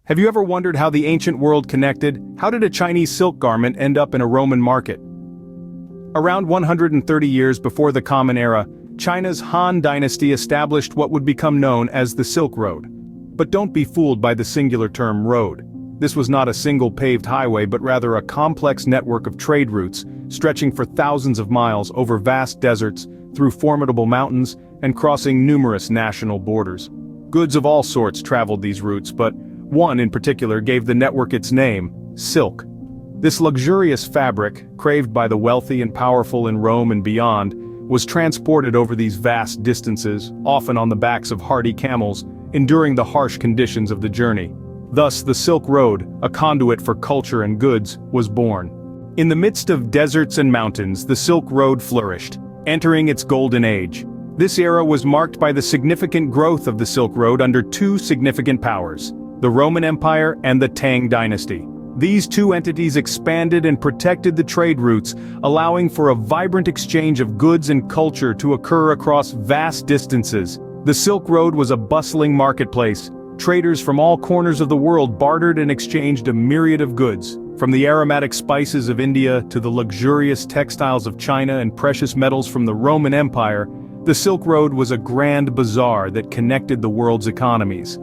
Have you ever wondered how the ancient world connected? How did a Chinese silk garment end up in a Roman market? Around 130 years before the Common Era, China's Han Dynasty established what would become known as the Silk Road. But don't be fooled by the singular term road. This was not a single paved highway but rather a complex network of trade routes, stretching for thousands of miles over vast deserts, through formidable mountains, and crossing numerous national borders. Goods of all sorts traveled these routes, but one in particular gave the network its name: silk. This luxurious fabric, craved by the wealthy and powerful in Rome and beyond, was transported over these vast distances, often on the backs of hardy camels, enduring the harsh conditions of the journey. Thus the Silk Road, a conduit for culture and goods, was born. In the midst of deserts and mountains, the Silk Road flourished, entering its golden age. This era was marked by the significant growth of the Silk Road under two significant powers: the Roman Empire and the Tang Dynasty. These two entities expanded and protected the trade routes, allowing for a vibrant exchange of goods and culture to occur across vast distances. The Silk Road was a bustling marketplace. Traders from all corners of the world bartered and exchanged a myriad of goods. From the aromatic spices of India to the luxurious textiles of China and precious metals from the Roman Empire, the Silk Road was a grand bazaar that connected the world's economies.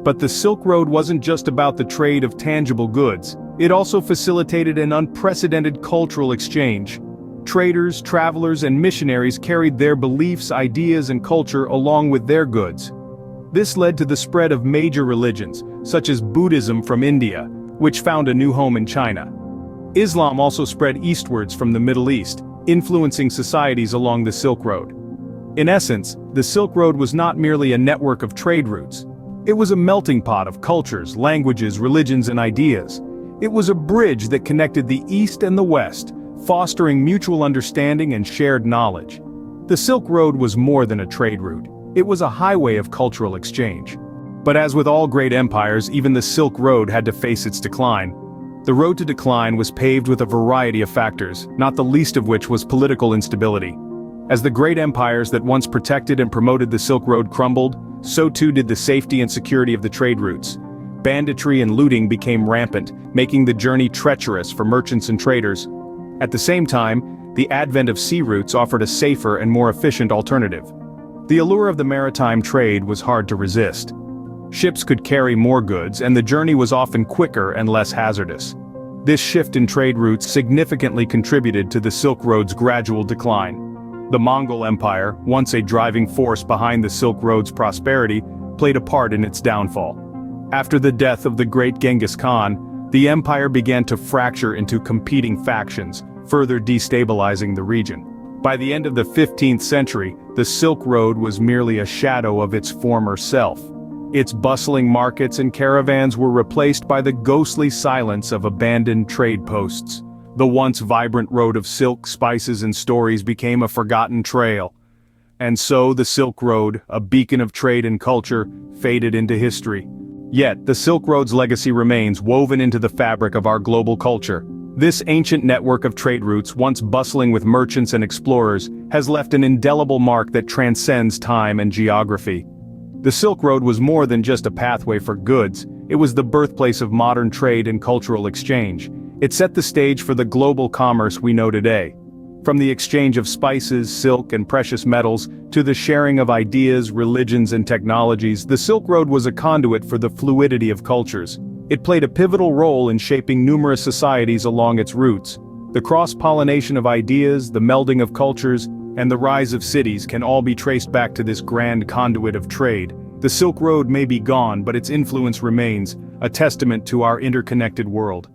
But the Silk Road wasn't just about the trade of tangible goods. It also facilitated an unprecedented cultural exchange. Traders, travelers, and missionaries carried their beliefs, ideas, and culture along with their goods. This led to the spread of major religions, such as Buddhism from India, which found a new home in China. Islam also spread eastwards from the Middle East, influencing societies along the Silk Road. In essence, the Silk Road was not merely a network of trade routes. It was a melting pot of cultures, languages, religions, and ideas. It was a bridge that connected the East and the West, fostering mutual understanding and shared knowledge. The Silk Road was more than a trade route. It was a highway of cultural exchange. But as with all great empires, even the Silk Road had to face its decline. The road to decline was paved with a variety of factors, not the least of which was political instability. As the great empires that once protected and promoted the Silk Road crumbled, so too did the safety and security of the trade routes. Banditry and looting became rampant, making the journey treacherous for merchants and traders. At the same time, the advent of sea routes offered a safer and more efficient alternative. The allure of the maritime trade was hard to resist. Ships could carry more goods, and the journey was often quicker and less hazardous. This shift in trade routes significantly contributed to the Silk Road's gradual decline. The Mongol Empire, once a driving force behind the Silk Road's prosperity, played a part in its downfall. After the death of the great Genghis Khan, the empire began to fracture into competing factions, further destabilizing the region. By the end of the 15th century, the Silk Road was merely a shadow of its former self. Its bustling markets and caravans were replaced by the ghostly silence of abandoned trade posts. The once vibrant road of silk, spices, and stories became a forgotten trail. And so the Silk Road, a beacon of trade and culture, faded into history. Yet, the Silk Road's legacy remains woven into the fabric of our global culture. This ancient network of trade routes, once bustling with merchants and explorers, has left an indelible mark that transcends time and geography. The Silk Road was more than just a pathway for goods. It was the birthplace of modern trade and cultural exchange. It set the stage for the global commerce we know today. From the exchange of spices, silk, and precious metals, to the sharing of ideas, religions, and technologies, the Silk Road was a conduit for the fluidity of cultures. It played a pivotal role in shaping numerous societies along its routes. The cross-pollination of ideas, the melding of cultures, and the rise of cities can all be traced back to this grand conduit of trade. The Silk Road may be gone, but its influence remains, a testament to our interconnected world.